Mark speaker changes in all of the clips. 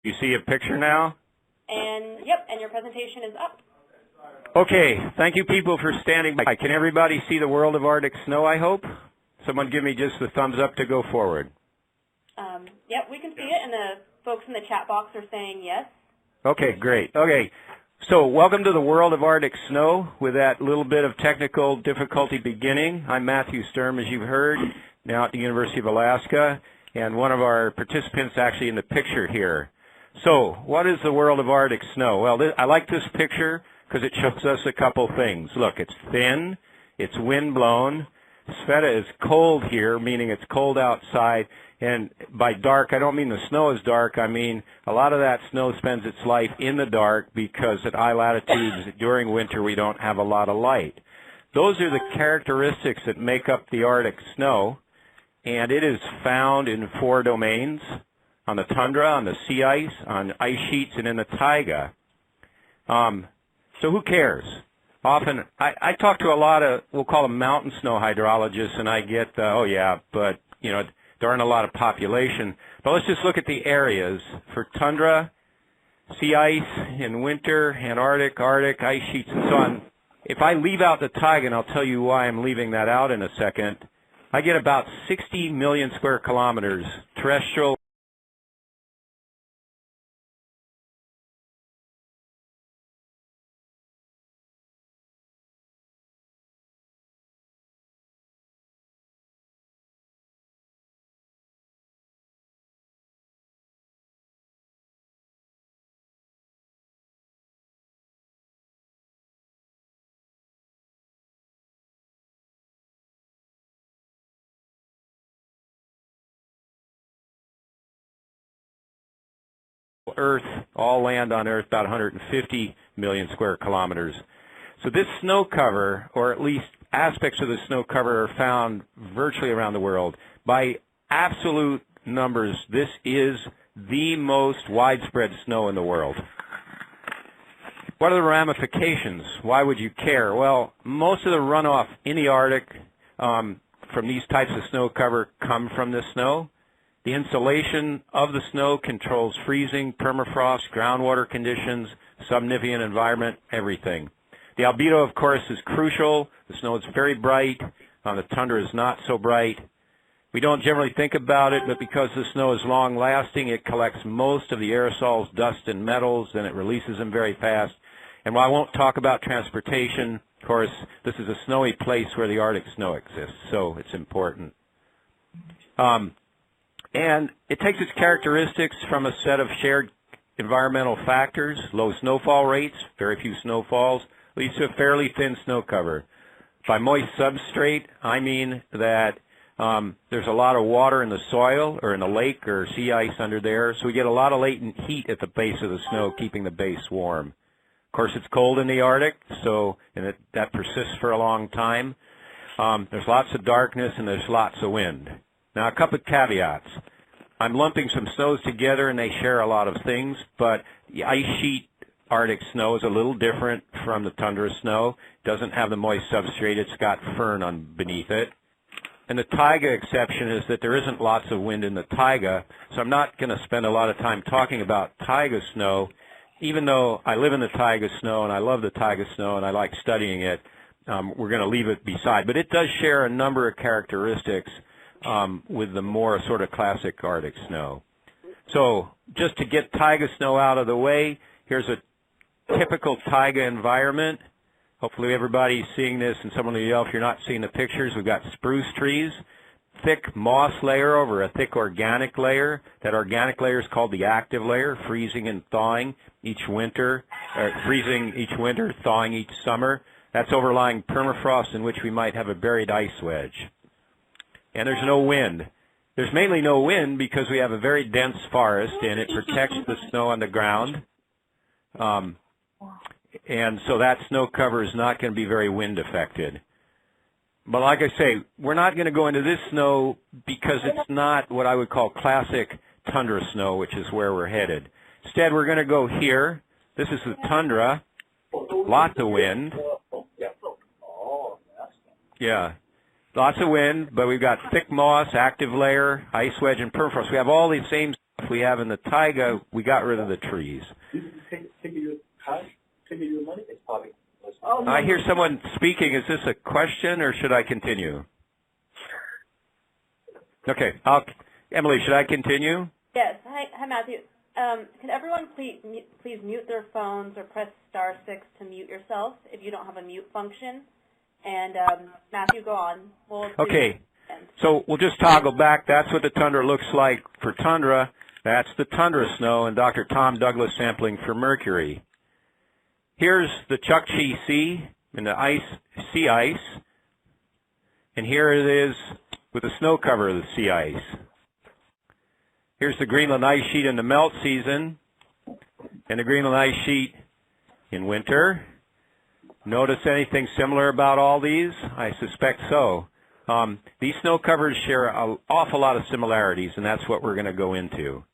Speaker 1: You see a picture now?
Speaker 2: And yep, and your presentation is up.
Speaker 1: Okay, thank you people for standing by. Can everybody see the world of Arctic snow, I hope? Someone give me just the thumbs up to go forward.
Speaker 2: Yep, we can see it, and the folks in the chat box are saying yes.
Speaker 1: Okay, great. Okay, so welcome to the world of Arctic snow with that little bit of technical difficulty beginning. I'm Matthew Sturm, as you've heard, now at the University of Alaska, and one of our participants actually in the picture here. So, what is the world of Arctic snow? Well, I like this picture because it shows us a couple things. Look, it's thin, it's wind-blown. Sveta is cold here, meaning it's cold outside. And by dark, I don't mean the snow is dark. I mean a lot of that snow spends its life in the dark because at high latitudes during winter we don't have a lot of light. Those are the characteristics that make up the Arctic snow. And it is found in 4 domains: on the tundra, on the sea ice, on ice sheets, and in the taiga. So who cares? Often, I talk to a lot of, we'll call them mountain snow hydrologists, and I get, oh yeah, but, you know, there aren't a lot of population. But let's just look at the areas. For tundra, sea ice in winter, Antarctic, Arctic, ice sheets, and so on. If I leave out the taiga, and I'll tell you why I'm leaving that out in a second, I get about 60 million square kilometers terrestrial. Earth, all land on Earth, about 150 million square kilometers. So this snow cover, or at least aspects of the snow cover, are found virtually around the world. By absolute numbers, this is the most widespread snow in the world. What are the ramifications? Why would you care? Well, most of the runoff in the Arctic from these types of snow cover come from the snow. The insulation of the snow controls freezing, permafrost, groundwater conditions, subnivean environment, everything. The albedo, of course, is crucial. The snow is very bright. The tundra is not so bright. We don't generally think about it, but because the snow is long-lasting, it collects most of the aerosols, dust, and metals, and it releases them very fast. And while I won't talk about transportation, of course, this is a snowy place where the Arctic snow exists, so it's important. And it takes its characteristics from a set of shared environmental factors: low snowfall rates, very few snowfalls, leads to a fairly thin snow cover. By moist substrate, I mean that there's a lot of water in the soil or in the lake or sea ice under there, so we get a lot of latent heat at the base of the snow, keeping the base warm. Of course, it's cold in the Arctic, so that persists for a long time. There's lots of darkness and there's lots of wind. Now, a couple of caveats. I'm lumping some snows together, and they share a lot of things, but the ice sheet Arctic snow is a little different from the tundra snow. It doesn't have the moist substrate. It's got fern beneath it. And the taiga exception is that there isn't lots of wind in the taiga, so I'm not going to spend a lot of time talking about taiga snow, even though I live in the taiga snow, and I love the taiga snow, and I like studying it. We're going to leave it beside. But it does share a number of characteristics with the more sort of classic Arctic snow. So just to get taiga snow out of the way, here's a typical taiga environment. Hopefully everybody's seeing this, and someone of you, if you're not seeing the pictures, we've got spruce trees, thick moss layer over a thick organic layer. That organic layer is called the active layer, freezing and thawing each winter, freezing each winter, thawing each summer. That's overlying permafrost in which we might have a buried ice wedge. And there's no wind. There's mainly no wind because we have a very dense forest, and it protects the snow on the ground. And so that snow cover is not going to be very wind affected. But like I say, we're not going to go into this snow because it's not what I would call classic tundra snow, which is where we're headed. Instead, we're going to go here. This is the tundra. Lots of wind. Yeah. Lots of wind, but we've got thick moss, active layer, ice wedge, and permafrost. We have all these same we have in the taiga, we got rid of the trees.
Speaker 3: Take your cash, take your money, it's probably less.
Speaker 2: Oh,
Speaker 1: I hear someone speaking. Is this a question or should I continue? Okay, Emily, should I continue?
Speaker 2: Yes. Hi, Matthew. Can everyone please mute their phones or press *6 to mute yourself if you don't have a mute function? And Matthew, go on.
Speaker 1: Okay. So we'll just toggle back. That's what the tundra looks like for tundra. That's the tundra snow, and Dr. Tom Douglas sampling for mercury. Here's the Chukchi Sea and the sea ice, and here it is with the snow cover of the sea ice. Here's the Greenland ice sheet in the melt season, and the Greenland ice sheet in winter. Notice anything similar about all these? I suspect so. These snow covers share an awful lot of similarities, and that's what we're going to go into.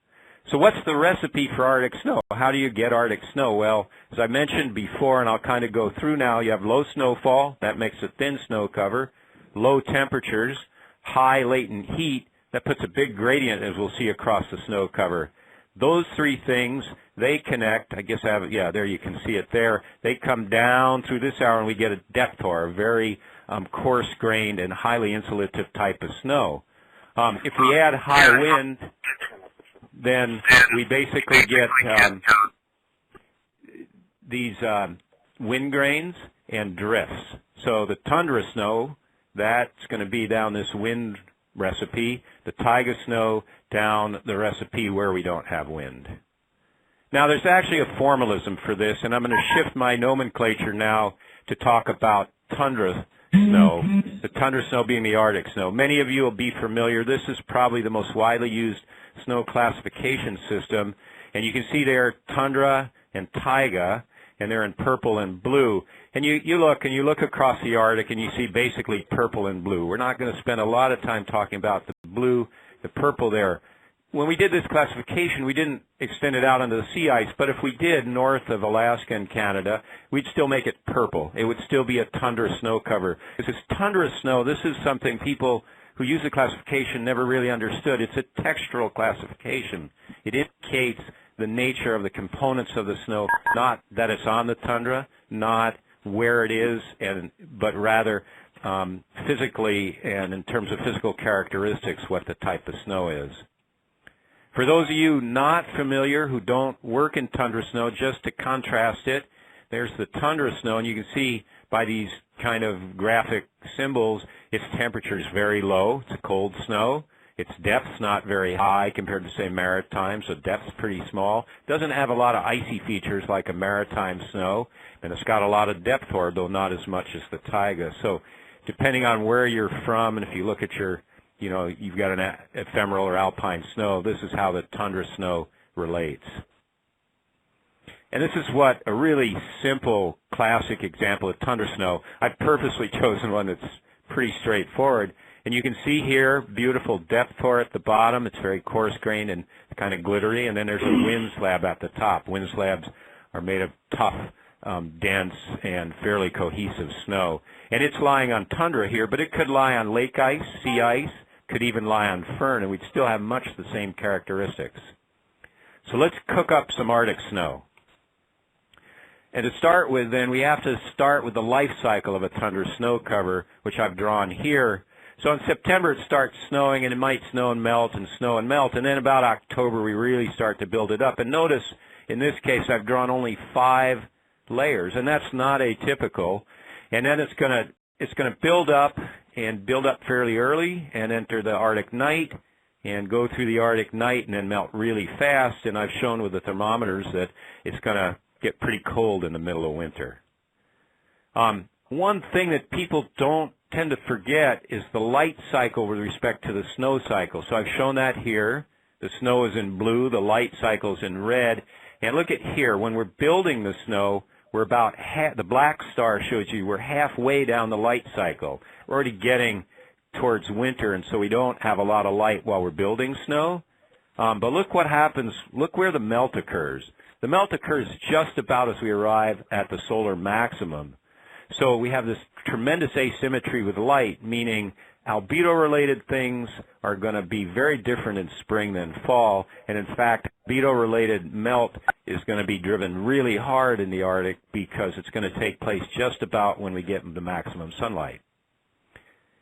Speaker 1: So what's the recipe for Arctic snow? How do you get Arctic snow? Well, as I mentioned before, and I'll kind of go through now, you have low snowfall. That makes a thin snow cover. Low temperatures, high latent heat. That puts a big gradient, as we'll see, across the snow cover. Those three things, they connect. I guess I have it. Yeah, there you can see it there. They come down through this hour, and we get a depth hoar, a very coarse-grained and highly insulative type of snow. If we add high wind, then we basically get these wind grains and drifts. So the tundra snow, that's going to be down this wind recipe. The taiga snow down the recipe where we don't have wind. Now, there's actually a formalism for this, and I'm going to shift my nomenclature now to talk about tundra snow, the tundra snow being the Arctic snow. Many of you will be familiar. This is probably the most widely used snow classification system, and you can see there tundra and taiga, and they're in purple and blue. And you look across the Arctic, and you see basically purple and blue. We're not going to spend a lot of time talking about the blue, the purple there. When we did this classification, we didn't extend it out onto the sea ice, but if we did north of Alaska and Canada, we'd still make it purple. It would still be a tundra snow cover. This is tundra snow. This is something people who use the classification never really understood. It's a textural classification. It indicates the nature of the components of the snow, not that it's on the tundra, not where it is, but rather physically and in terms of physical characteristics what the type of snow is. For those of you not familiar who don't work in tundra snow, just to contrast it, there's the tundra snow, and you can see by these kind of graphic symbols, its temperature is very low. It's a cold snow. Its depth's not very high compared to, say, maritime, so depth's pretty small. Doesn't have a lot of icy features like a maritime snow, and it's got a lot of depth hoar, though not as much as the taiga. So depending on where you're from, and if you look at your, you've got an ephemeral or alpine snow, this is how the tundra snow relates. And this is what a really simple, classic example of tundra snow. I've purposely chosen one that's pretty straightforward. And you can see here, beautiful depth hoar at the bottom. It's very coarse-grained and kind of glittery. And then there's a wind slab at the top. Wind slabs are made of tough, dense, and fairly cohesive snow. And it's lying on tundra here, but it could lie on lake ice, sea ice, could even lie on fern, and we'd still have much the same characteristics. So let's cook up some Arctic snow. And to start with, then, we have to start with the life cycle of a tundra snow cover, which I've drawn here. So in September it starts snowing, and it might snow and melt, and then about October we really start to build it up. And notice, in this case, I've drawn only 5 layers, and that's not atypical. And then it's going to build up fairly early and enter the Arctic night and go through the Arctic night and then melt really fast. And I've shown with the thermometers that it's going to get pretty cold in the middle of winter. One thing that people don't tend to forget is the light cycle with respect to the snow cycle. So I've shown that here. The snow is in blue, the light cycle is in red. And look at here, when we're building the snow, we're about the black star shows you we're halfway down the light cycle. We're already getting towards winter, and so we don't have a lot of light while we're building snow. But look what happens. Look where the melt occurs. The melt occurs just about as we arrive at the solar maximum. So we have this tremendous asymmetry with light, meaning albedo-related things are going to be very different in spring than fall, and in fact, albedo-related melt is going to be driven really hard in the Arctic because it's going to take place just about when we get the maximum sunlight.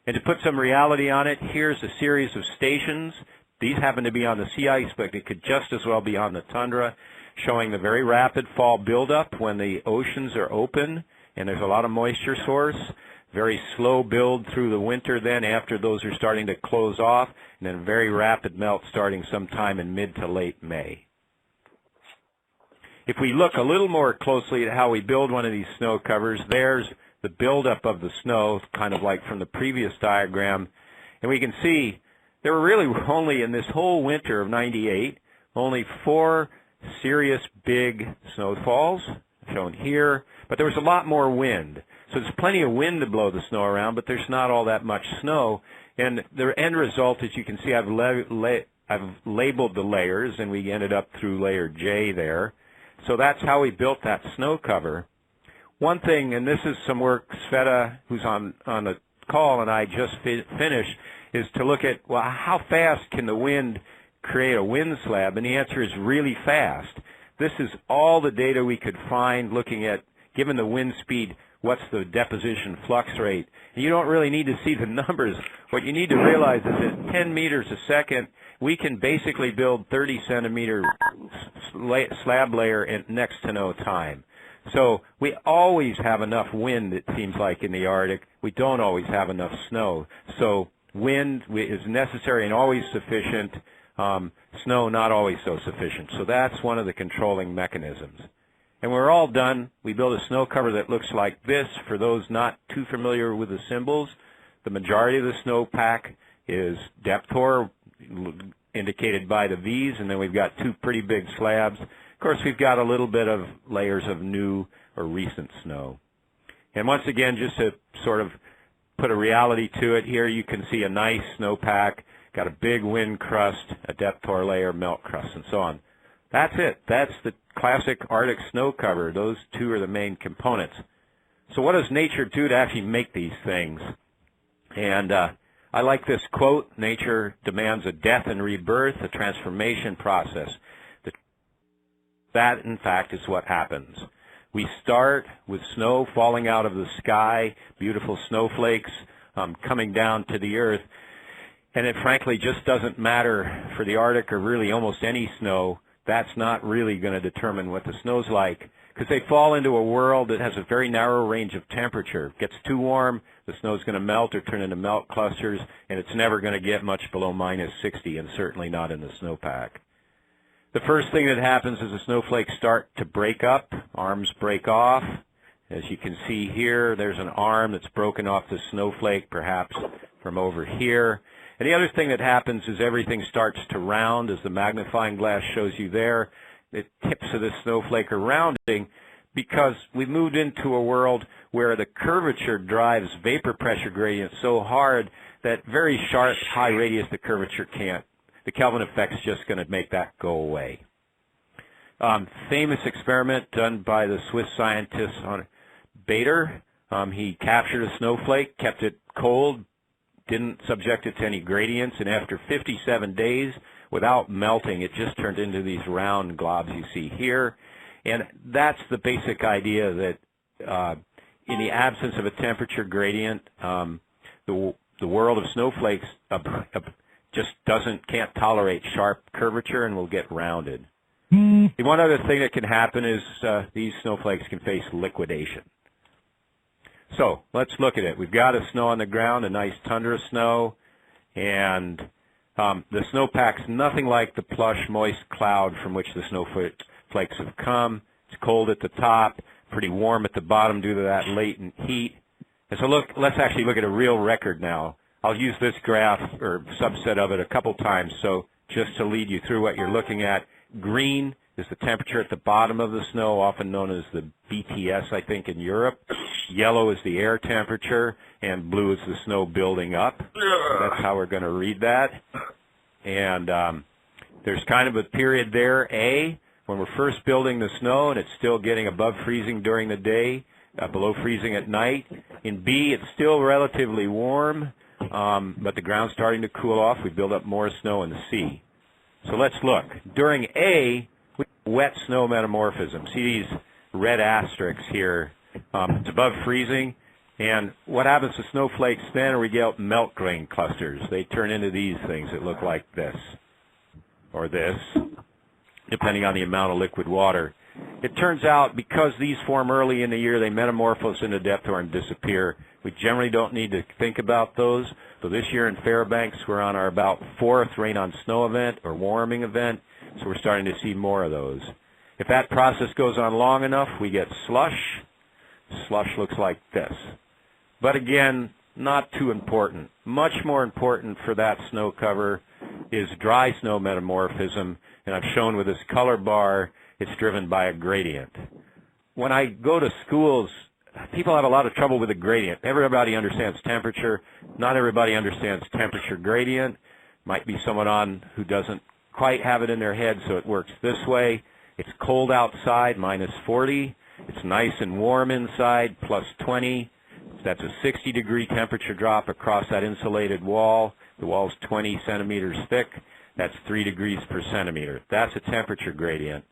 Speaker 1: And to put some reality on it, here's a series of stations. These happen to be on the sea ice, but it could just as well be on the tundra, showing the very rapid fall buildup when the oceans are open and there's a lot of moisture source. Very slow build through the winter then after those are starting to close off, and then very rapid melt starting sometime in mid to late May. If we look a little more closely at how we build one of these snow covers, there's the buildup of the snow, kind of like from the previous diagram, and we can see there were really only in this whole winter of '98, only 4 serious big snowfalls shown here, but there was a lot more wind. So there's plenty of wind to blow the snow around, but there's not all that much snow. And the end result, as you can see, I've labeled the layers, and we ended up through layer J there. So that's how we built that snow cover. One thing, and this is some work Sveta, who's on the call, and I just finished, is to look at, well, how fast can the wind create a wind slab? And the answer is really fast. This is all the data we could find looking at, given the wind speed, what's the deposition flux rate. And you don't really need to see the numbers. What you need to realize is that 10 meters a second, we can basically build 30-centimeter slab layer in next to no time. So we always have enough wind, it seems like, in the Arctic. We don't always have enough snow. So wind is necessary and always sufficient. Snow not always so sufficient. So that's one of the controlling mechanisms. And we're all done. We build a snow cover that looks like this. For those not too familiar with the symbols, the majority of the snowpack is depth hoar, indicated by the V's, and then we've got 2 pretty big slabs. Of course, we've got a little bit of layers of new or recent snow. And once again, just to sort of put a reality to it, here you can see a nice snowpack, got a big wind crust, a depth hoar layer, melt crust, and so on. That's it. That's the classic Arctic snow cover. Those 2 are the main components. So what does nature do to actually make these things? And I like this quote, nature demands a death and rebirth, a transformation process. That, in fact, is what happens. We start with snow falling out of the sky, beautiful snowflakes coming down to the earth, and it frankly just doesn't matter for the Arctic or really almost any snow. That's not really going to determine what the snow's like, because they fall into a world that has a very narrow range of temperature. It gets too warm, the snow's going to melt or turn into melt clusters, and it's never going to get much below -60, and certainly not in the snowpack. The first thing that happens is the snowflakes start to break up, arms break off. As you can see here, there's an arm that's broken off the snowflake, perhaps from over here. And the other thing that happens is everything starts to round, as the magnifying glass shows you there. The tips of the snowflake are rounding because we've moved into a world where the curvature drives vapor pressure gradients so hard that very sharp, high radius the curvature can't. The Kelvin effect's just going to make that go away. Famous experiment done by the Swiss scientist on Bader. He captured a snowflake, kept it cold, didn't subject it to any gradients, and after 57 days, without melting, it just turned into these round globs you see here. And that's the basic idea that in the absence of a temperature gradient, the world of snowflakes just can't tolerate sharp curvature and will get rounded. The one other thing that can happen is these snowflakes can face liquidation. So let's look at it. We've got a snow on the ground, a nice tundra snow, and the snowpack's nothing like the plush, moist cloud from which the snowflakes have come. It's cold at the top, pretty warm at the bottom due to that latent heat. And so let's actually look at a real record now. I'll use this graph or subset of it a couple times, so just to lead you through what you're looking at. Green is the temperature at the bottom of the snow, often known as the BTS, I think, in Europe. Yellow is the air temperature, and blue is the snow building up. So that's how we're going to read that. And there's kind of a period there, A, when we're first building the snow and it's still getting above freezing during the day, below freezing at night. In B, it's still relatively warm, but the ground's starting to cool off. We build up more snow in the sea. So let's look. During A, we have wet snow metamorphism. See these red asterisks here? It's above freezing. And what happens to snowflakes then are we get melt grain clusters. They turn into these things that look like this or this, depending on the amount of liquid water. It turns out because these form early in the year, they metamorphose into depth or and disappear. We generally don't need to think about those. So this year in Fairbanks, we're on our about 4th rain on snow event or warming event, so we're starting to see more of those. If that process goes on long enough, we get slush. Slush looks like this. But again, not too important. Much more important for that snow cover is dry snow metamorphism, and I've shown with this color bar it's driven by a gradient. When I go to schools, people have a lot of trouble with the gradient. Everybody understands temperature. Not everybody understands temperature gradient. Might be someone on who doesn't quite have it in their head, so it works this way. It's cold outside, -40. It's nice and warm inside, +20. That's a 60-degree temperature drop across that insulated wall. The wall's 20 centimeters thick. That's 3 degrees per centimeter. That's a temperature gradient.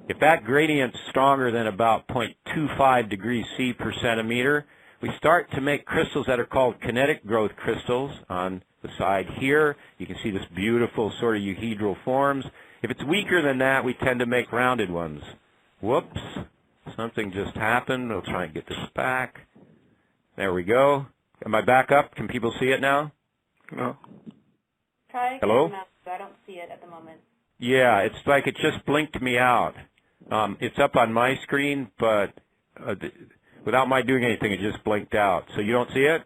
Speaker 1: If that gradient's stronger than about 0.25 degrees C per centimeter, we start to make crystals that are called kinetic growth crystals on the side here. You can see this beautiful sort of euhedral forms. If it's weaker than that, we tend to make rounded ones. Whoops, something just happened. We'll try and get this back. There we go. Am I back up? Can people see it now? No.
Speaker 2: Try again.
Speaker 1: Hello?
Speaker 2: I don't see it at the moment.
Speaker 1: Yeah, it's like it just blinked me out. It's up on my screen, but without my doing anything, it just blinked out. So you don't see it?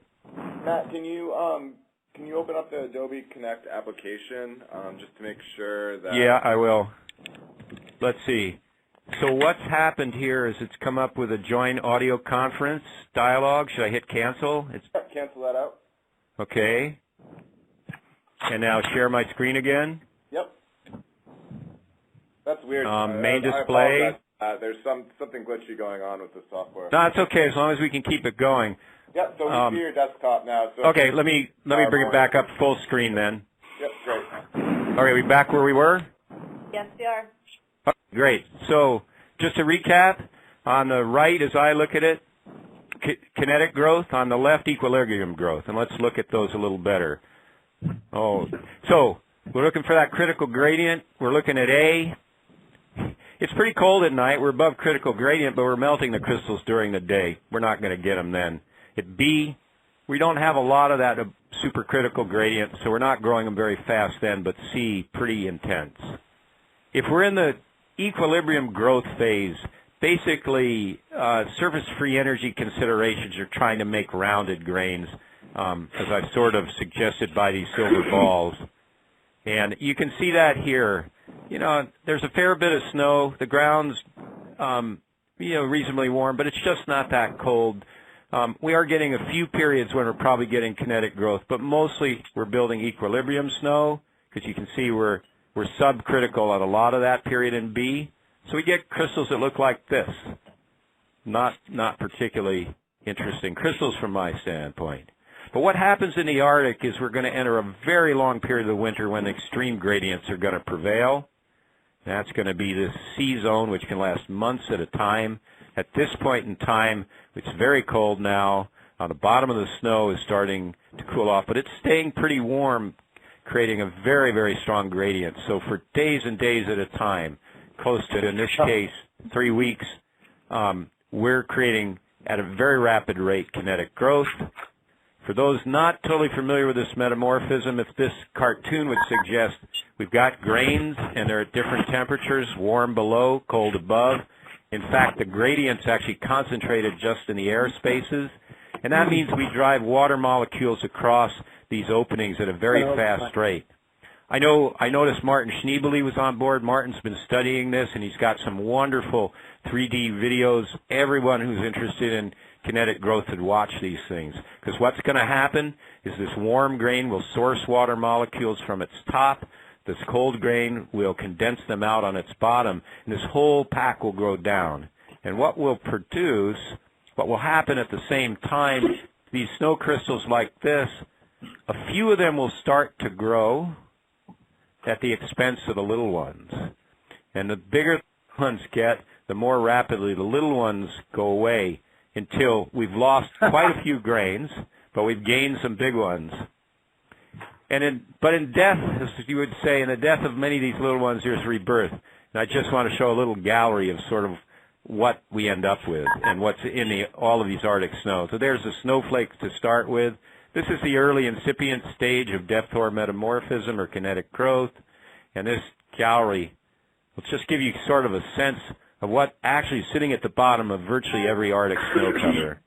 Speaker 4: Matt, can you open up the Adobe Connect application just to make sure that...
Speaker 1: Yeah, I will. Let's see. So what's happened here is it's come up with a join audio conference dialog. Should I hit cancel?
Speaker 4: Cancel that out.
Speaker 1: Okay. And now share my screen again.
Speaker 4: Yep. That's weird.
Speaker 1: Main display.
Speaker 4: There's something glitchy going on with the software.
Speaker 1: No, it's okay as long as we can keep it going.
Speaker 4: Yep. So we see your desktop now. So
Speaker 1: okay. Let me bring it back up full screen then.
Speaker 4: Yep. Great.
Speaker 1: All right. We back where we were?
Speaker 2: Yes, we are.
Speaker 1: Great. So just to recap, on the right, as I look at it, kinetic growth. On the left, equilibrium growth. And let's look at those a little better. Oh, so we're looking for that critical gradient. We're looking at A. It's pretty cold at night. We're above critical gradient, but we're melting the crystals during the day. We're not going to get them then. At B, we don't have a lot of that supercritical gradient, so we're not growing them very fast then, but C, pretty intense. If we're in the equilibrium growth phase, basically surface free energy considerations are trying to make rounded grains, as I've sort of suggested by these silver balls. And you can see that here. You know, there's a fair bit of snow. The ground's, reasonably warm, but it's just not that cold. We are getting a few periods when we're probably getting kinetic growth, but mostly we're building equilibrium snow, because you can see we're subcritical on a lot of that period in B. So we get crystals that look like this. Not particularly interesting crystals from my standpoint. But what happens in the Arctic is we're going to enter a very long period of the winter when extreme gradients are going to prevail. That's going to be this C zone, which can last months at a time. At this point in time, it's very cold now. On the bottom of the snow is starting to cool off, but it's staying pretty warm, creating a very, very strong gradient. So for days and days at a time, close to, in this case, 3 weeks, we're creating at a very rapid rate kinetic growth. For those not totally familiar with this metamorphism, if this cartoon would suggest we've got grains and they're at different temperatures, warm below, cold above. In fact, the gradient's actually concentrated just in the air spaces, and that means we drive water molecules across these openings at a very fast rate. I noticed Martin Schneebeli was on board. Martin's been studying this, and he's got some wonderful 3D videos. Everyone who's interested in kinetic growth should watch these things, because what's going to happen is this warm grain will source water molecules from its top. This cold grain will condense them out on its bottom, and this whole pack will grow down. And what will happen at the same time, these snow crystals like this A few of them will start to grow at the expense of the little ones. And the bigger the ones get, the more rapidly the little ones go away until we've lost quite a few grains, but we've gained some big ones. But in death, as you would say, in the death of many of these little ones, there's rebirth. And I just want to show a little gallery of sort of what we end up with and what's in all of these Arctic snow. So there's the snowflakes to start with. This is the early incipient stage of depth-hoar metamorphism or kinetic growth. And this gallery will just give you sort of a sense of what actually is sitting at the bottom of virtually every Arctic snow cover.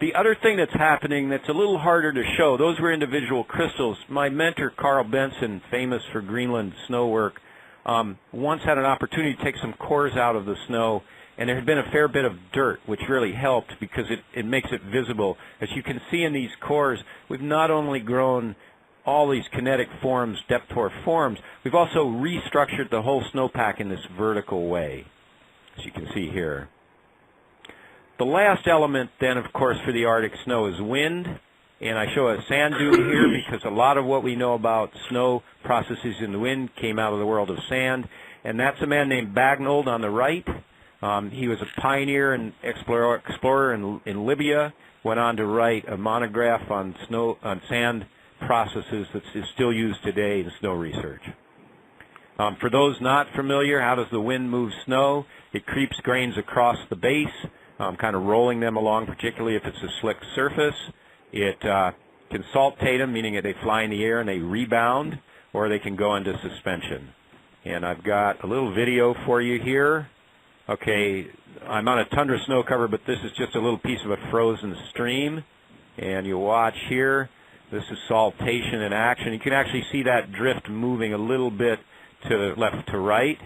Speaker 1: The other thing that's happening that's a little harder to show, those were individual crystals. My mentor, Carl Benson, famous for Greenland snow work, once had an opportunity to take some cores out of the snow, and there had been a fair bit of dirt, which really helped because it makes it visible. As you can see in these cores, we've not only grown all these kinetic forms, depth-hoar forms, we've also restructured the whole snowpack in this vertical way, as you can see here. The last element then, of course, for the Arctic snow is wind, and I show a sand dune here because a lot of what we know about snow processes in the wind came out of the world of sand, and that's a man named Bagnold on the right. He was a pioneer and explorer in Libya, went on to write a monograph on sand processes that is still used today in snow research. For those not familiar, how does the wind move snow? It creeps grains across the base, kind of rolling them along, particularly if it's a slick surface. It can saltate them, meaning that they fly in the air and they rebound, or they can go into suspension. And I've got a little video for you here. Okay, I'm on a Tundra Snow cover, but this is just a little piece of a frozen stream. And you watch here, this is saltation in action. You can actually see that drift moving a little bit to left to right.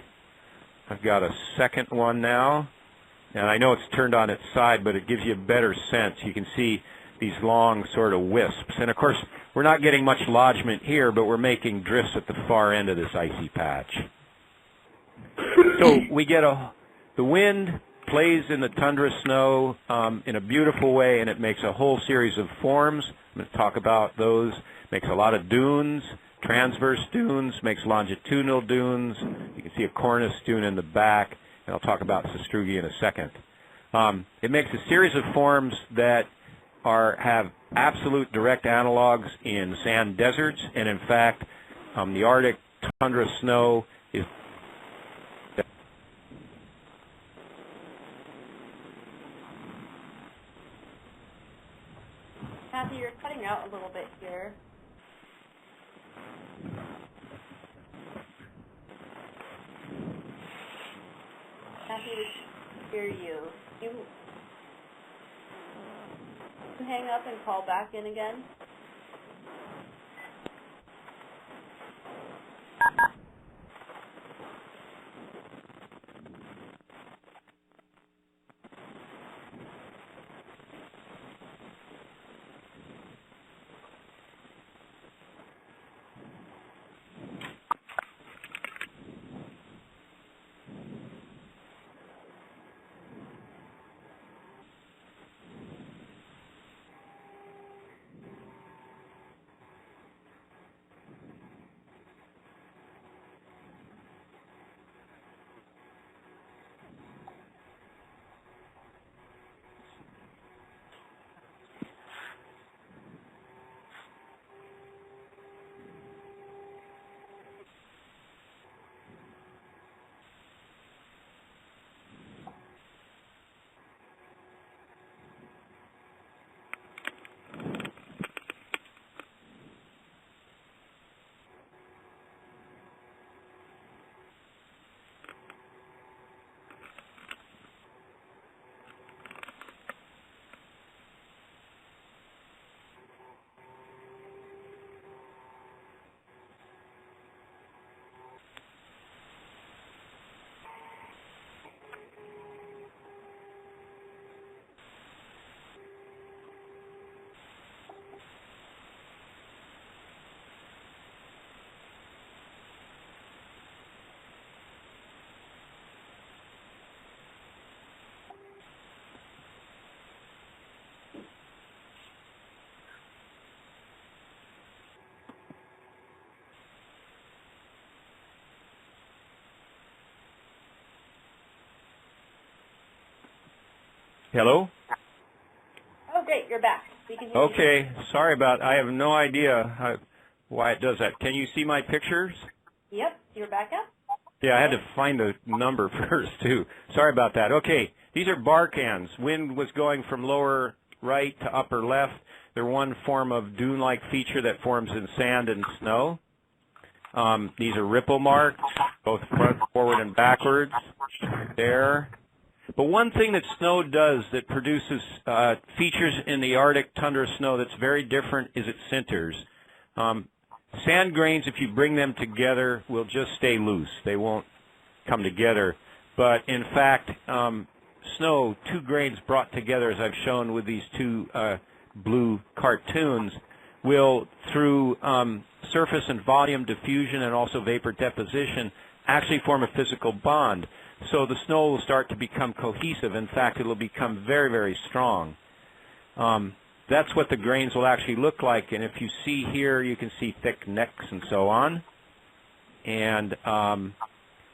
Speaker 1: I've got a second one now. And I know it's turned on its side, but it gives you a better sense. You can see these long sort of wisps. And, of course, we're not getting much lodgement here, but we're making drifts at the far end of this icy patch. So we get the wind plays in the tundra snow in a beautiful way, and it makes a whole series of forms. I'm going to talk about those. Makes a lot of dunes, transverse dunes, makes longitudinal dunes. You can see a cornice dune in the back. And I'll talk about Sastrugi in a second. It makes a series of forms that have absolute direct analogs in sand deserts, and in fact, the Arctic tundra snow is
Speaker 2: Matthew, you're cutting out a little bit here. Matthew, we hear you. You hang up and call back in again?
Speaker 1: Hello?
Speaker 2: Oh, great, you're back. We can hear you.
Speaker 1: Okay, sorry about, I have no idea why it does that. Can you see my pictures?
Speaker 2: Yep, you're back up.
Speaker 1: Yeah, I had to find the number first, too. Sorry about that. Okay, these are barcans. Wind was going from lower right to upper left. They're one form of dune-like feature that forms in sand and snow. These are ripple marks, both front, forward, and backwards. There. But one thing that snow does that produces features in the Arctic tundra snow that's very different is it sinters. Sand grains, if you bring them together, will just stay loose. They won't come together. But in fact, snow, two grains brought together, as I've shown with these two blue cartoons, will, through surface and volume diffusion and also vapor deposition, actually form a physical bond. So the snow will start to become cohesive. In fact, it will become very, very strong. That's what the grains will actually look like. And if you see here, you can see thick necks and so on. And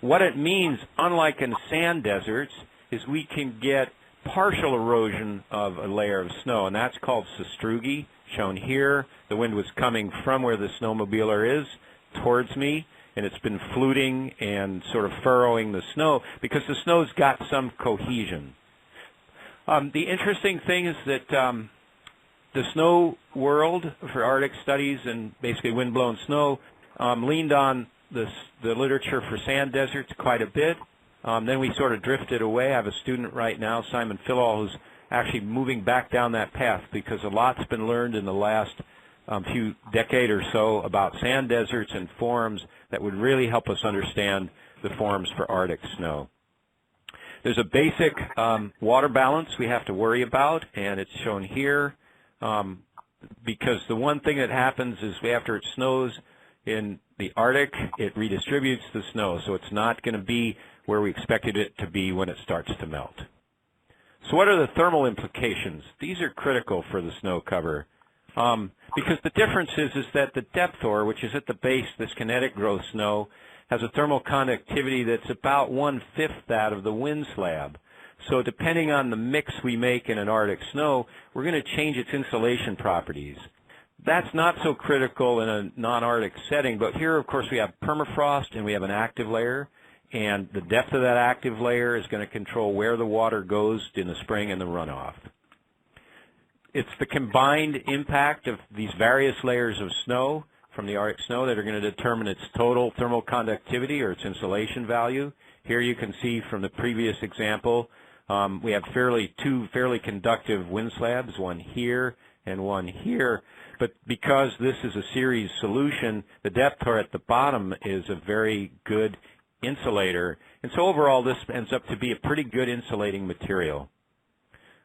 Speaker 1: what it means, unlike in sand deserts, is we can get partial erosion of a layer of snow, and that's called Sastrugi, shown here. The wind was coming from where the snowmobiler is towards me, and it's been fluting and sort of furrowing the snow because the snow's got some cohesion. The interesting thing is that the snow world for Arctic studies and basically wind-blown snow leaned on the literature for sand deserts quite a bit. Then we sort of drifted away. I have a student right now, Simon Philall, who's actually moving back down that path because a lot's been learned in the last few decade or so about sand deserts and forms that would really help us understand the forms for Arctic snow. There's a basic water balance we have to worry about, and it's shown here because the one thing that happens is after it snows in the Arctic, it redistributes the snow, so it's not going to be where we expected it to be when it starts to melt. So what are the thermal implications? These are critical for the snow cover because the difference is that the depth-or, which is at the base, this kinetic growth snow, has a thermal conductivity that's about 1/5 that of the wind slab. So depending on the mix we make in an Arctic snow, we're going to change its insulation properties. That's not so critical in a non-Arctic setting, but here, of course, we have permafrost and we have an active layer, and the depth of that active layer is going to control where the water goes in the spring and the runoff. It's the combined impact of these various layers of snow from the Arctic snow that are going to determine its total thermal conductivity or its insulation value. Here you can see from the previous example, we have two fairly conductive wind slabs, one here and one here. But because this is a series solution, the depth-or at the bottom is a very good insulator. And so overall, this ends up to be a pretty good insulating material.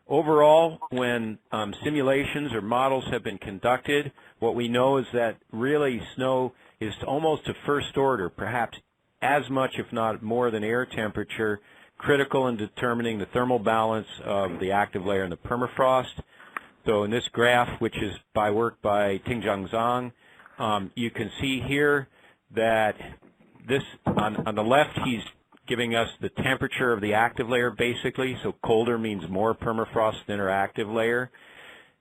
Speaker 1: Overall, when simulations or models have been conducted, what we know is that really snow is almost a first order, perhaps as much, if not more than air temperature, critical in determining the thermal balance of the active layer and the permafrost. So in this graph, which is by work by Tingjung Zhang, you can see here that this, on the left, he's giving us the temperature of the active layer, basically. So colder means more permafrost than our active layer.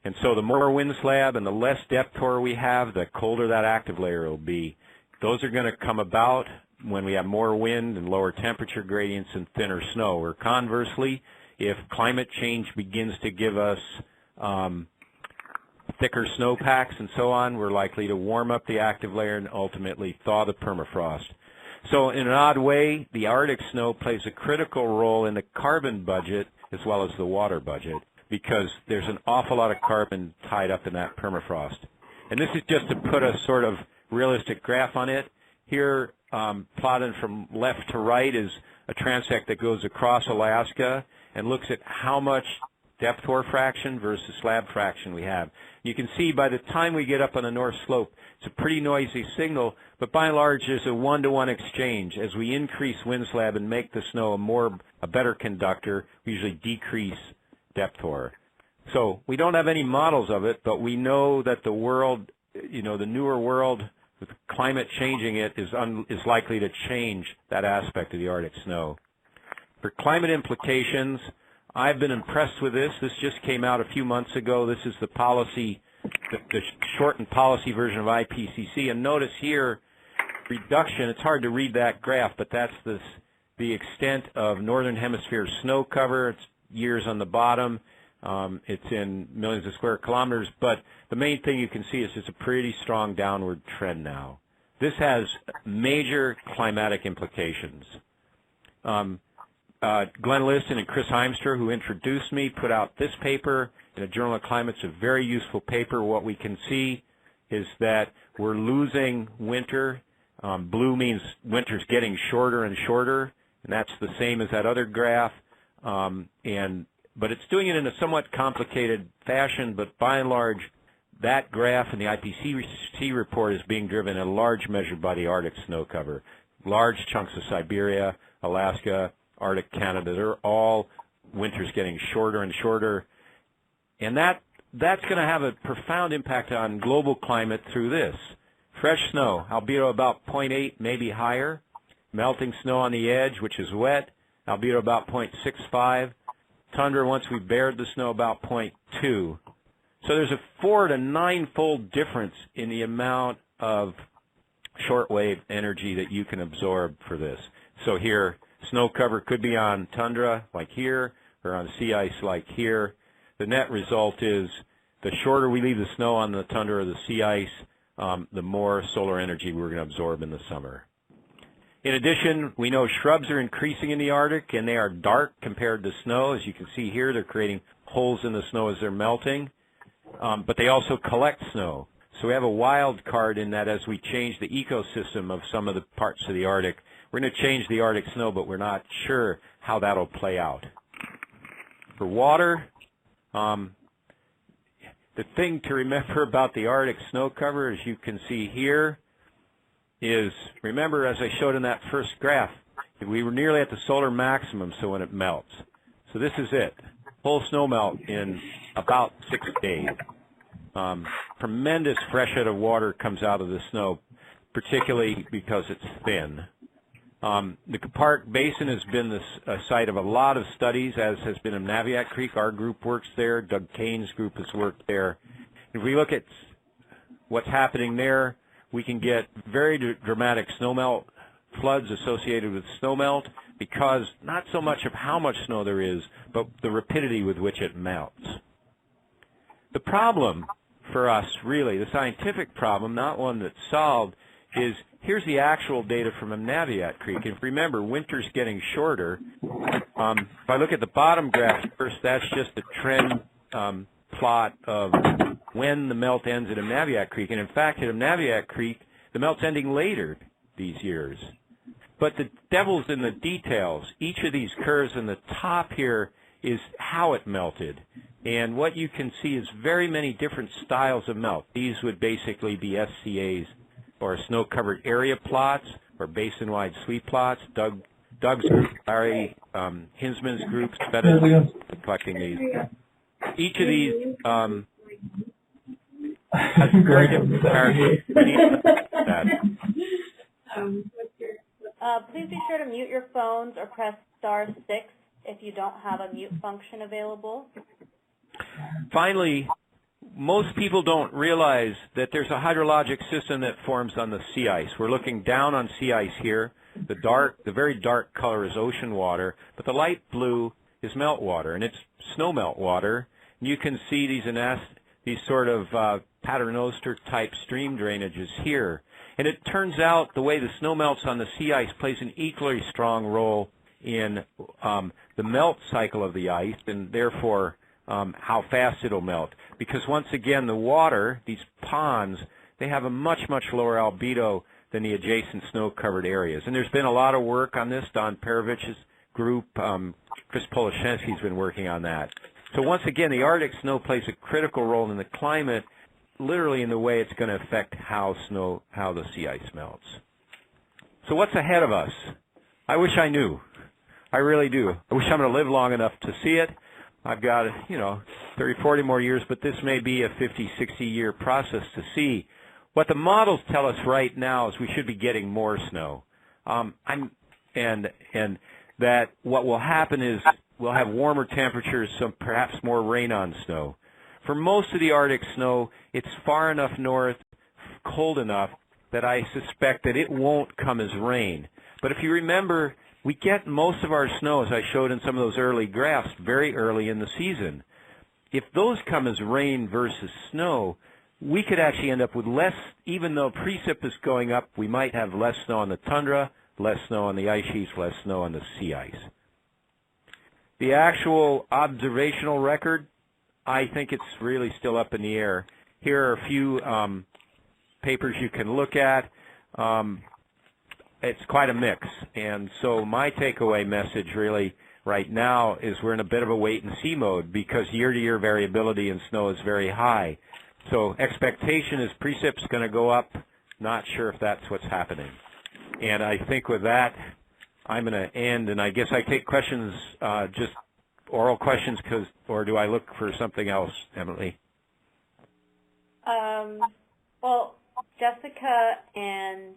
Speaker 1: And so the more wind slab and the less depth-or we have, the colder that active layer will be. Those are going to come about when we have more wind and lower temperature gradients and thinner snow. Or conversely, if climate change begins to give us thicker snowpacks and so on, we're likely to warm up the active layer and ultimately thaw the permafrost. So in an odd way, the Arctic snow plays a critical role in the carbon budget as well as the water budget because there's an awful lot of carbon tied up in that permafrost. And this is just to put a sort of realistic graph on it. Here, plotted from left to right, is a transect that goes across Alaska and looks at how much depth-or fraction versus slab fraction we have. You can see by the time we get up on the north slope, it's a pretty noisy signal, but by and large there's a one-to-one exchange. As we increase wind slab and make the snow a better conductor, we usually decrease depth-or. So we don't have any models of it, but we know that the world, the newer world with climate changing it is likely to change that aspect of the Arctic snow. For climate implications, I've been impressed with this. This just came out a few months ago. This is the policy, the shortened policy version of IPCC. And notice here, reduction, it's hard to read that graph, but that's the extent of northern hemisphere snow cover. It's years on the bottom. It's in millions of square kilometers. But the main thing you can see is it's a pretty strong downward trend now. This has major climatic implications. Glenn Liston and Chris Heimster, who introduced me, put out this paper in a Journal of Climate. It's a very useful paper. What we can see is that we're losing winter. Blue means winter's getting shorter and shorter, and that's the same as that other graph. But it's doing it in a somewhat complicated fashion, but by and large, that graph in the IPCC report is being driven in large measure by the Arctic snow cover. Large chunks of Siberia, Alaska, Arctic Canada, they're all winters getting shorter and shorter. And that's going to have a profound impact on global climate through this. Fresh snow, albedo about 0.8, maybe higher. Melting snow on the edge, which is wet, albedo about 0.65. Tundra, once we bared the snow, about 0.2. So there's a 4 to 9-fold difference in the amount of shortwave energy that you can absorb for this. So here, snow cover could be on tundra, like here, or on sea ice, like here. The net result is the shorter we leave the snow on the tundra or the sea ice, the more solar energy we're going to absorb in the summer. In addition, we know shrubs are increasing in the Arctic, and they are dark compared to snow. As you can see here, they're creating holes in the snow as they're melting. But they also collect snow. So we have a wild card in that as we change the ecosystem of some of the parts of the Arctic, we're going to change the Arctic snow, but we're not sure how that will play out. For water, the thing to remember about the Arctic snow cover, as you can see here, is, remember, as I showed in that first graph, we were nearly at the solar maximum, so when it melts. So this is it. Full snow melt in about 6 days. Tremendous freshet of water comes out of the snow, particularly because it's thin. The Park Basin has been the site of a lot of studies, as has been in Naviac Creek. Our group works there. Doug Kane's group has worked there. If we look at what's happening there, we can get very dramatic snowmelt floods associated with snowmelt because not so much of how much snow there is, but the rapidity with which it melts. The problem for us, really, the scientific problem, not one that's solved, is here's the actual data from Naviac Creek. And remember, winter's getting shorter. If I look at the bottom graph first, that's just a trend plot of when the melt ends at Naviac Creek. And in fact, at Naviac Creek, the melt's ending later these years. But the devil's in the details. Each of these curves in the top here is how it melted. And what you can see is very many different styles of melt. These would basically be SCAs, or snow-covered area plots, or basin-wide sweep plots. Doug's group, Larry Hinsman's group, collecting these. Each of these has very different characteristics.
Speaker 2: Please be sure to mute your phones or press *6 if you don't have a mute function available.
Speaker 1: Finally, most people don't realize that there's a hydrologic system that forms on the sea ice. We're looking down on sea ice here. The very dark color is ocean water, but the light blue is meltwater, and it's snow meltwater. And you can see these sort of paternoster type stream drainages here. And it turns out the way the snow melts on the sea ice plays an equally strong role in the melt cycle of the ice, and therefore how fast it'll melt. Because once again, the water, these ponds, they have a much, much lower albedo than the adjacent snow-covered areas. And there's been a lot of work on this. Don Perovich's group, Chris Polashensky's been working on that. So once again, the Arctic snow plays a critical role in the climate, literally in the way it's going to affect how the sea ice melts. So what's ahead of us? I wish I knew. I really do. I wish I'm going to live long enough to see it. I've got, 30, 40 more years, but this may be a 50, 60-year process to see. What the models tell us right now is we should be getting more snow. And that what will happen is we'll have warmer temperatures, so perhaps more rain on snow. For most of the Arctic snow, it's far enough north, cold enough, that I suspect that it won't come as rain. But if you remember, we get most of our snow, as I showed in some of those early graphs, very early in the season. If those come as rain versus snow, we could actually end up with less, even though precip is going up, we might have less snow on the tundra, less snow on the ice sheets, less snow on the sea ice. The actual observational record, I think it's really still up in the air. Here are a few papers you can look at. It's quite a mix. And so my takeaway message really right now is we're in a bit of a wait-and-see mode because year-to-year variability in snow is very high. So expectation is precip's going to go up. Not sure if that's what's happening. And I think with that, I'm going to end. And I guess I take questions, just oral questions, or do I look for something else, Emily?
Speaker 2: Well, Jessica and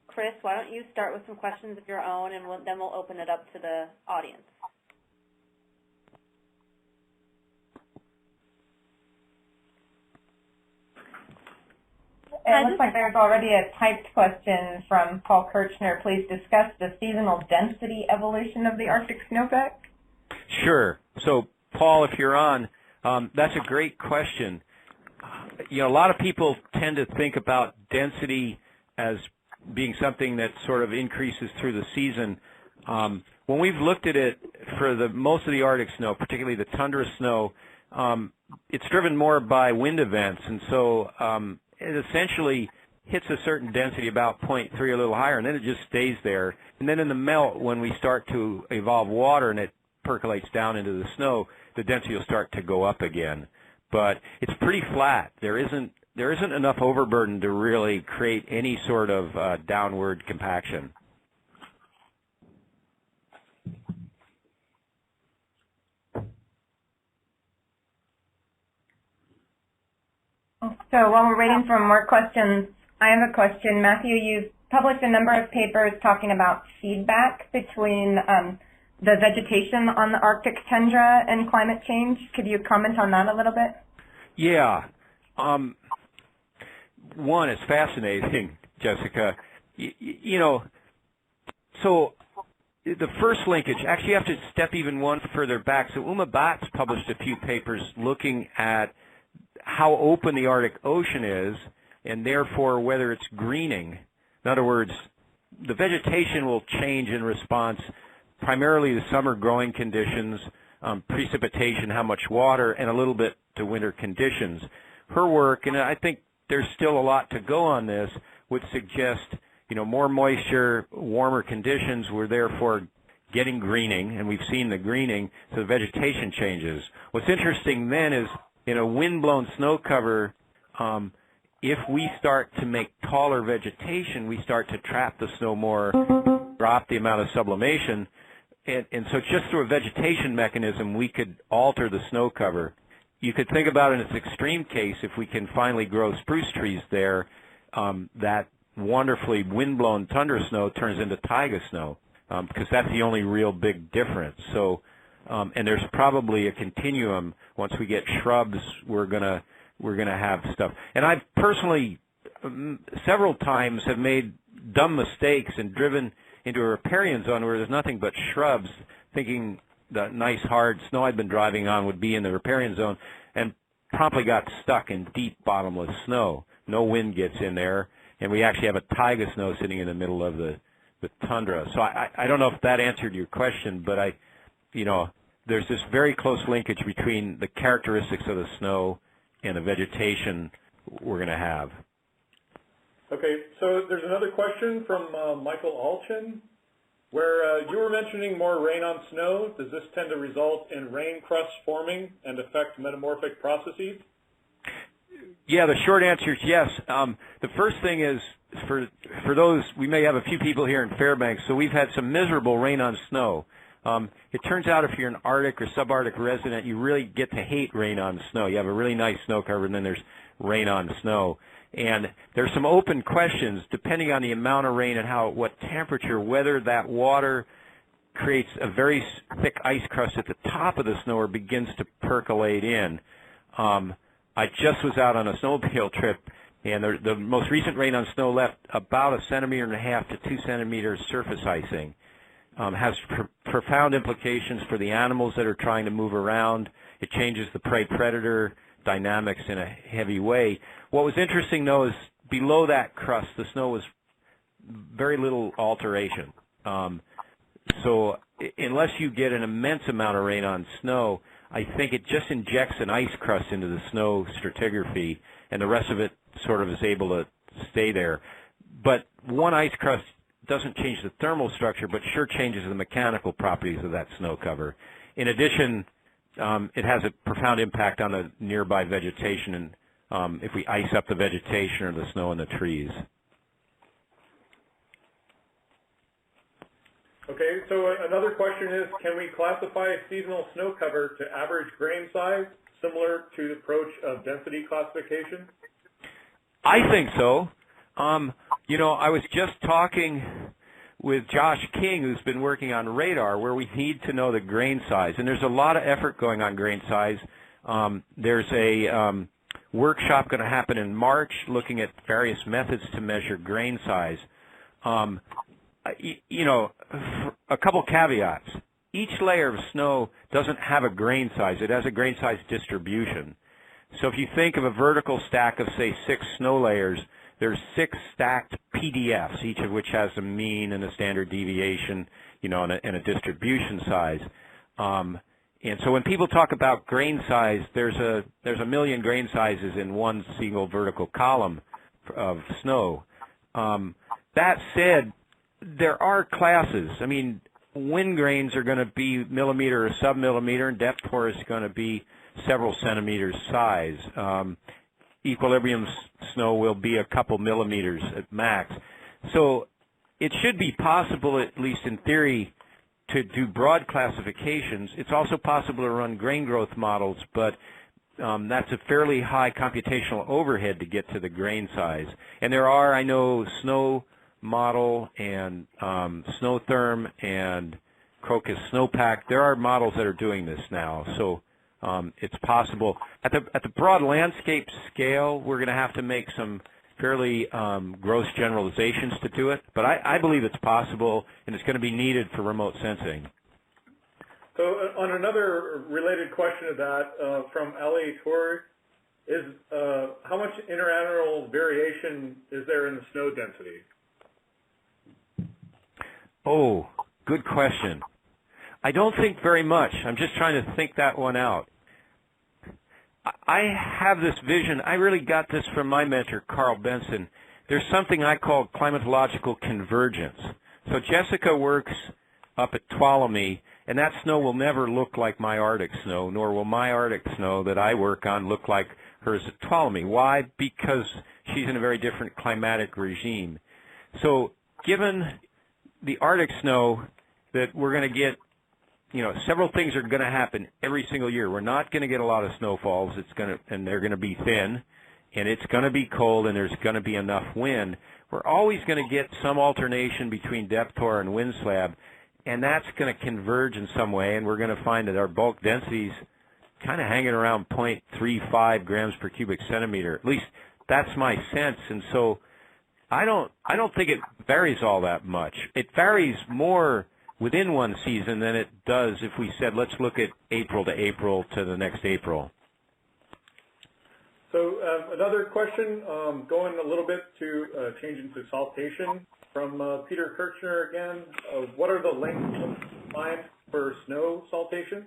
Speaker 2: Chris, why don't you start with some questions of your own, and then we'll open it up to the audience.
Speaker 5: It looks like there's already a typed question from Paul Kirchner. Please discuss the seasonal density evolution of the Arctic snowpack.
Speaker 1: Sure. So, Paul, if you're on, that's a great question. You know, a lot of people tend to think about density as being something that sort of increases through the season. When we've looked at it for most of the Arctic snow, particularly the Tundra Snow, it's driven more by wind events, and so it essentially hits a certain density, about 0.3 or a little higher, and then it just stays there. And then in the melt, when we start to evolve water and it percolates down into the snow, the density will start to go up again. But it's pretty flat. There isn't enough overburden to really create any sort of downward compaction.
Speaker 5: So while we're waiting for more questions, I have a question. Matthew, you've published a number of papers talking about feedback between the vegetation on the Arctic tundra and climate change. Could you comment on that a little bit?
Speaker 1: Yeah. One, it's fascinating, Jessica. You know, so the first linkage, actually you have to step even one further back. So Uma Bat's published a few papers looking at how open the Arctic Ocean is, and therefore whether it's greening. In other words, the vegetation will change in response primarily to summer growing conditions, precipitation, how much water, and a little bit to winter conditions. Her work, and I think there's still a lot to go on this, would suggest, you know, more moisture, warmer conditions, we're therefore getting greening, and we've seen the greening, so the vegetation changes. What's interesting then is in a wind-blown snow cover, if we start to make taller vegetation, we start to trap the snow more, drop the amount of sublimation, and so just through a vegetation mechanism, we could alter the snow cover. You could think about it in its extreme case, if we can finally grow spruce trees there, that wonderfully wind-blown tundra snow turns into taiga snow, because that's the only real big difference. So, and there's probably a continuum. Once we get shrubs, we're gonna have stuff. And I've personally several times have made dumb mistakes and driven into a riparian zone where there's nothing but shrubs, thinking the nice hard snow I'd been driving on would be in the riparian zone, and promptly got stuck in deep bottomless snow. No wind gets in there, and we actually have a taiga snow sitting in the middle of the tundra. So I don't know if that answered your question, but you know, there's this very close linkage between the characteristics of the snow and the vegetation we're going to have.
Speaker 6: Okay, so there's another question from Michael Alchin, where you were mentioning more rain on snow. Does this tend to result in rain crusts forming and affect metamorphic processes?
Speaker 1: Yeah, the short answer is yes. The first thing is, for those, we may have a few people here in Fairbanks, so we've had some miserable rain on snow. It turns out if you're an Arctic or subarctic resident, you really get to hate rain on snow. You have a really nice snow cover, and then there's rain on snow. And there's some open questions, depending on the amount of rain and what temperature, whether that water creates a very thick ice crust at the top of the snow or begins to percolate in. I just was out on a snowmobile trip, and the most recent rain on snow left about 1.5 centimeters to 2 centimeters surface icing. Has profound implications for the animals that are trying to move around. It changes the prey-predator dynamics in a heavy way. What was interesting, though, is below that crust, the snow was very little alteration. So unless you get an immense amount of rain on snow, I think it just injects an ice crust into the snow stratigraphy, and the rest of it sort of is able to stay there. But one ice crust doesn't change the thermal structure, but sure changes the mechanical properties of that snow cover. In addition, it has a profound impact on the nearby vegetation, and if we ice up the vegetation or the snow in the trees.
Speaker 6: Okay, so another question is, can we classify seasonal snow cover to average grain size, similar to the approach of density classification?
Speaker 1: I think so. You know, I was just talking with Josh King, who's been working on radar, where we need to know the grain size. And there's a lot of effort going on grain size. There's a workshop going to happen in March looking at various methods to measure grain size. You know, a couple caveats. Each layer of snow doesn't have a grain size. It has a grain size distribution. So if you think of a vertical stack of, say, 6 snow layers, there's 6 stacked PDFs, each of which has a mean and a standard deviation, you know, and a distribution size. And so when people talk about grain size, there's a million grain sizes in one single vertical column of snow. That said, there are classes. I mean, wind grains are going to be millimeter or sub-millimeter, and depth pour is going to be several centimeters size. Equilibrium snow will be a couple millimeters at max. So it should be possible, at least in theory, to do broad classifications. It's also possible to run grain growth models, but that's a fairly high computational overhead to get to the grain size. And there are, I know, Snow Model and Snowtherm and Crocus Snowpack. There are models that are doing this now. So it's possible. At the broad landscape scale, we're going to have to make some fairly gross generalizations to do it, but I believe it's possible, and it's going to be needed for remote sensing.
Speaker 6: So on another related question to that, from L.A. Tour, is how much interannual variation is there in the snow density?
Speaker 1: Oh, good question. I don't think very much. I'm just trying to think that one out. I have this vision. I really got this from my mentor, Carl Benson. There's something I call climatological convergence. So Jessica works up at Tuolumne, and that snow will never look like my Arctic snow, nor will my Arctic snow that I work on look like hers at Tuolumne. Why? Because she's in a very different climatic regime. So given the Arctic snow that we're going to get, you know, several things are going to happen every single year. We're not going to get a lot of snowfalls. And they're going to be thin, and it's going to be cold, and there's going to be enough wind. We're always going to get some alternation between depth pour and wind slab, and that's going to converge in some way, and we're going to find that our bulk densities kind of hanging around 0.35 grams per cubic centimeter. At least that's my sense. And so I don't think it varies all that much. It varies more within one season than it does if we said, let's look at April to April to the next April.
Speaker 6: So another question, going a little bit to changing to saltation, from Peter Kirchner again. What are the lengths of time for snow saltation?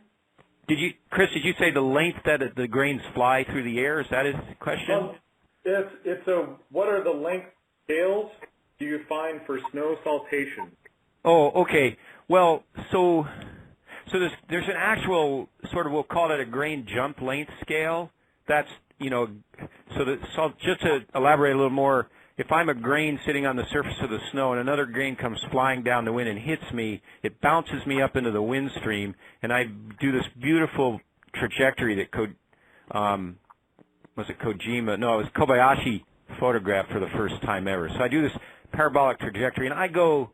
Speaker 1: Chris, did you say the length that the grains fly through the air? Is that his question?
Speaker 6: What are the length scales do you find for snow saltation?
Speaker 1: Oh, okay. Well, so there's an actual sort of, we'll call it a grain jump length scale. That's, you know, so just to elaborate a little more, if I'm a grain sitting on the surface of the snow and another grain comes flying down the wind and hits me, it bounces me up into the wind stream, and I do this beautiful trajectory that was it Kojima? No, it was Kobayashi photographed for the first time ever. So I do this parabolic trajectory, and I go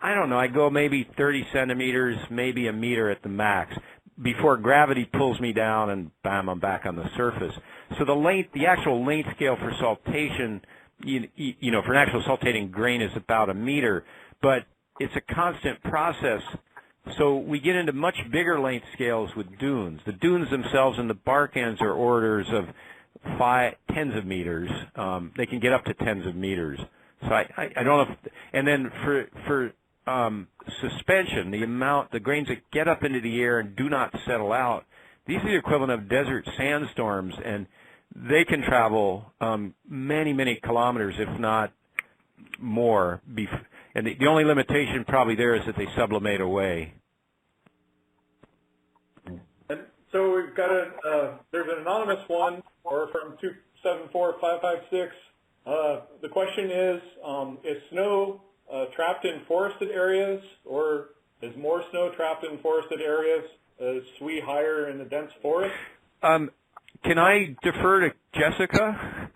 Speaker 1: I don't know, I go maybe 30 centimeters, maybe a meter at the max, before gravity pulls me down and bam, I'm back on the surface. So the actual length scale for saltation, you know, for an actual saltating grain is about a meter, but it's a constant process. So we get into much bigger length scales with dunes. The dunes themselves and the bark ends are orders of tens of meters. They can get up to tens of meters. So I don't know if, and then for suspension, the grains that get up into the air and do not settle out, these are the equivalent of desert sandstorms, and they can travel many, many kilometers, if not more. And the only limitation probably there is that they sublimate away.
Speaker 6: And so we've got there's an anonymous one, or from 274556. The question is snow trapped in forested areas, or is more snow trapped in forested areas? Is SWE higher in the dense forest?
Speaker 1: Can I defer to Jessica?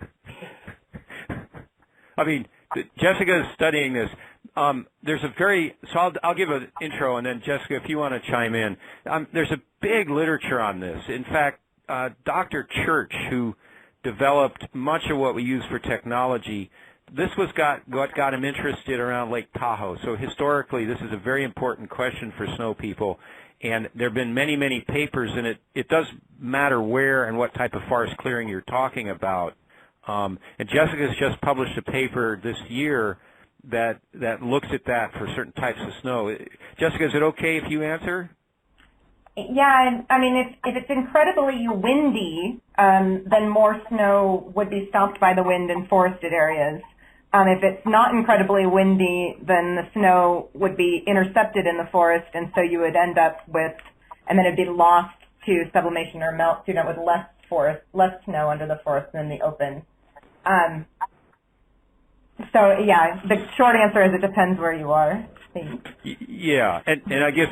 Speaker 1: I mean, Jessica is studying this. There's so I'll give an intro, and then Jessica, if you want to chime in. There's a big literature on this. In fact, Dr. Church, who developed much of what we use for technology, this was what got him interested around Lake Tahoe. So historically, this is a very important question for snow people, and there have been many, many papers, and it does matter where and what type of forest clearing you're talking about. And Jessica's just published a paper this year that looks at that for certain types of snow. Jessica, is it okay if you answer?
Speaker 5: Yeah, I mean, if it's incredibly windy, then more snow would be stopped by the wind in forested areas. If it's not incredibly windy, then the snow would be intercepted in the forest, and so you would end up with, and then it'd be lost to sublimation or melt, you know, with less snow under the forest than the open. So yeah, the short answer is it depends where you are.
Speaker 1: Yeah, and I guess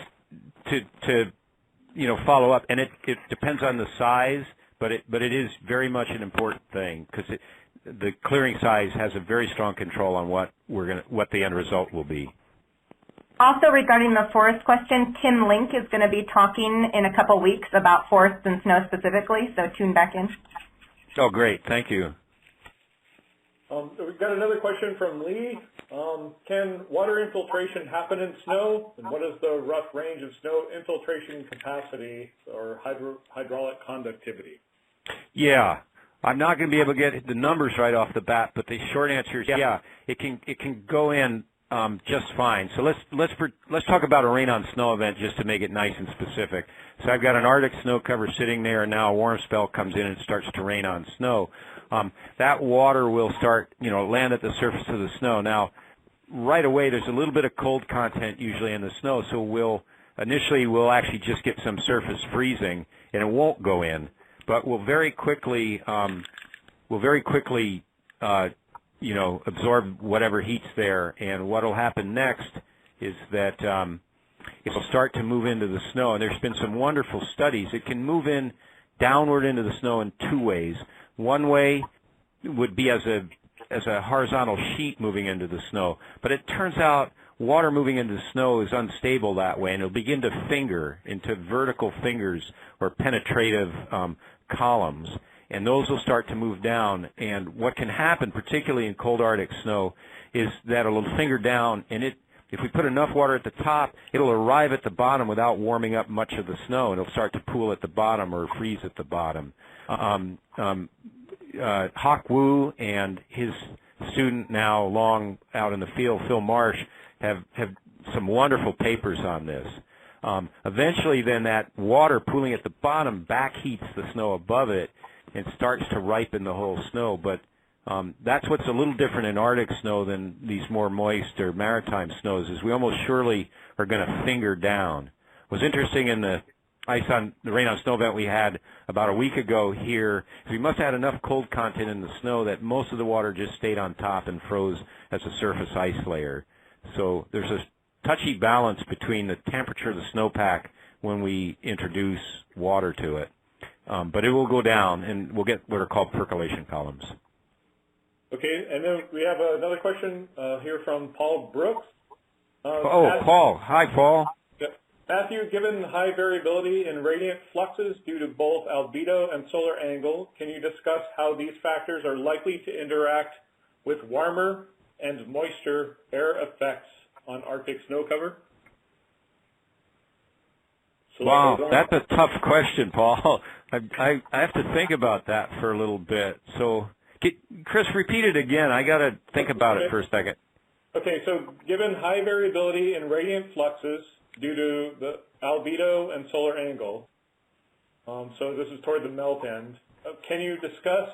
Speaker 1: to follow up, and it depends on the size, but it is very much an important thing, because the clearing size has a very strong control on what the end result will be.
Speaker 5: Also, regarding the forest question, Tim Link is going to be talking in a couple weeks about forests and snow specifically, so tune back in.
Speaker 1: Oh, great. Thank you.
Speaker 6: We've got another question from Lee. Can water infiltration happen in snow? And what is the rough range of snow infiltration capacity or hydraulic conductivity?
Speaker 1: Yeah. I'm not going to be able to get the numbers right off the bat, but the short answer is yeah, it can go in just fine. So let's talk about a rain on snow event just to make it nice and specific. So I've got an Arctic snow cover sitting there, and now a warm spell comes in and it starts to rain on snow. That water will start, land at the surface of the snow. Now, right away, there's a little bit of cold content usually in the snow, so we'll actually just get some surface freezing, and it won't go in. But we'll very quickly absorb whatever heat's there. And what will happen next is that it will start to move into the snow. And there's been some wonderful studies. It can move in downward into the snow in two ways. One way would be as a horizontal sheet moving into the snow. But it turns out water moving into the snow is unstable that way, and it'll begin to finger into vertical fingers or penetrative columns, and those will start to move down. And what can happen, particularly in cold Arctic snow, is that it'll finger down, and if we put enough water at the top, it'll arrive at the bottom without warming up much of the snow, and it'll start to pool at the bottom or freeze at the bottom. Hawk Wu and his student now long out in the field, Phil Marsh, have some wonderful papers on this. Eventually, then, that water pooling at the bottom back heats the snow above it and starts to ripen the whole snow. But that's what's a little different in Arctic snow than these more moist or maritime snows, is we almost surely are going to finger down. It was interesting in the rain on snow event we had about a week ago here, we must have had enough cold content in the snow that most of the water just stayed on top and froze as a surface ice layer. So there's a touchy balance between the temperature of the snowpack when we introduce water to it. But it will go down, and we'll get what are called percolation columns.
Speaker 6: Okay, and then we have another question here from Paul Brooks.
Speaker 1: Paul. Hi, Paul.
Speaker 6: Matthew, given high variability in radiant fluxes due to both albedo and solar angle, can you discuss how these factors are likely to interact with warmer and moister air effects on Arctic snow cover? So
Speaker 1: wow, that's a tough question, Paul. I have to think about that for a little bit. So, Chris, repeat it again. I got to think about it for a second.
Speaker 6: Okay, so given high variability in radiant fluxes due to the albedo and solar angle, so this is toward the melt end, can you discuss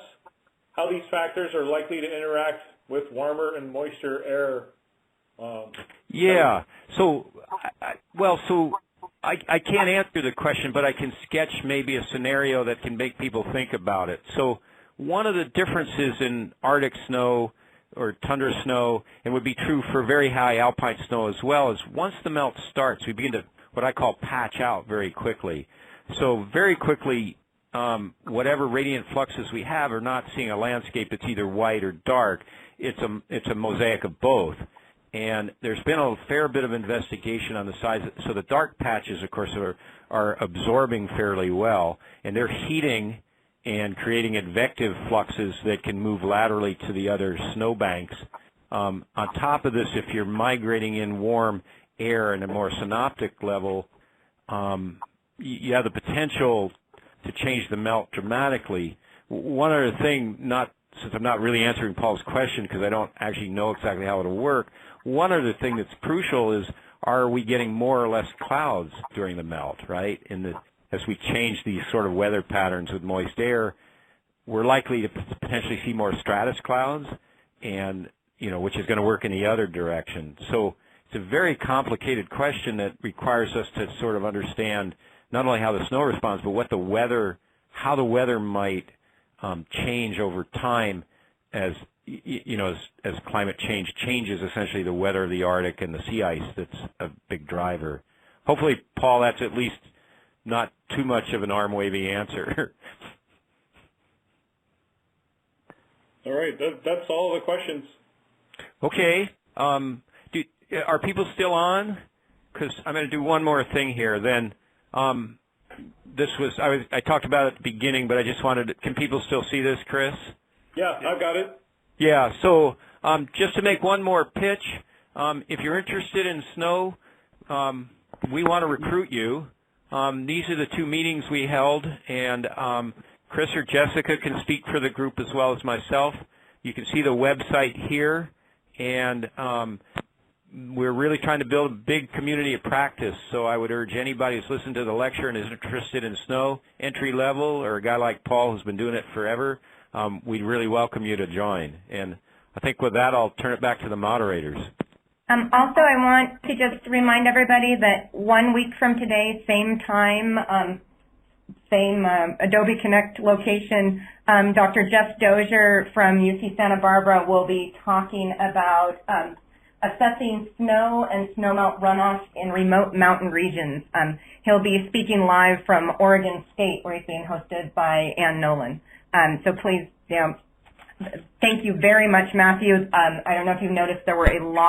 Speaker 6: how these factors are likely to interact with warmer and moister air?
Speaker 1: Yeah, so, I can't answer the question, but I can sketch maybe a scenario that can make people think about it. So one of the differences in Arctic snow or tundra snow, and would be true for very high alpine snow as well, is once the melt starts, we begin to what I call patch out very quickly. So very quickly, whatever radiant fluxes we have are not seeing a landscape that's either white or dark. It's a mosaic of both. And there's been a fair bit of investigation on the size. So the dark patches, of course, are absorbing fairly well, and they're heating and creating advective fluxes that can move laterally to the other snowbanks. On top of this, if you're migrating in warm air in a more synoptic level, you have the potential to change the melt dramatically. One other thing, since I'm not really answering Paul's question because I don't actually know exactly how it'll work, one other thing that's crucial is, are we getting more or less clouds during the melt, right? As we change these sort of weather patterns with moist air, we're likely to potentially see more stratus clouds, and which is going to work in the other direction. So it's a very complicated question that requires us to sort of understand not only how the snow responds, but how the weather might change over time as climate change changes essentially the weather of the Arctic and the sea ice. That's a big driver. Hopefully, Paul, that's at least not too much of an arm-wavy answer.
Speaker 6: All right, that's all the questions.
Speaker 1: Okay. Are people still on? Because I'm going to do one more thing here. Then I talked about it at the beginning, but I just wanted can people still see this, Chris?
Speaker 6: Yeah, I've got it.
Speaker 1: Yeah, so just to make one more pitch, if you're interested in snow, we want to recruit you. These are the two meetings we held, and Chris or Jessica can speak for the group as well as myself. You can see the website here, and we're really trying to build a big community of practice, so I would urge anybody who's listened to the lecture and is interested in snow, entry level, or a guy like Paul who's been doing it forever, we'd really welcome you to join. And I think with that, I'll turn it back to the moderators.
Speaker 5: Also, I want to just remind everybody that 1 week from today, same time, same Adobe Connect location, Dr. Jeff Dozier from UC Santa Barbara will be talking about assessing snow and snowmelt runoff in remote mountain regions. He'll be speaking live from Oregon State, where he's being hosted by Ann Nolan. So please, thank you very much, Matthew. I don't know if you've noticed there were a lot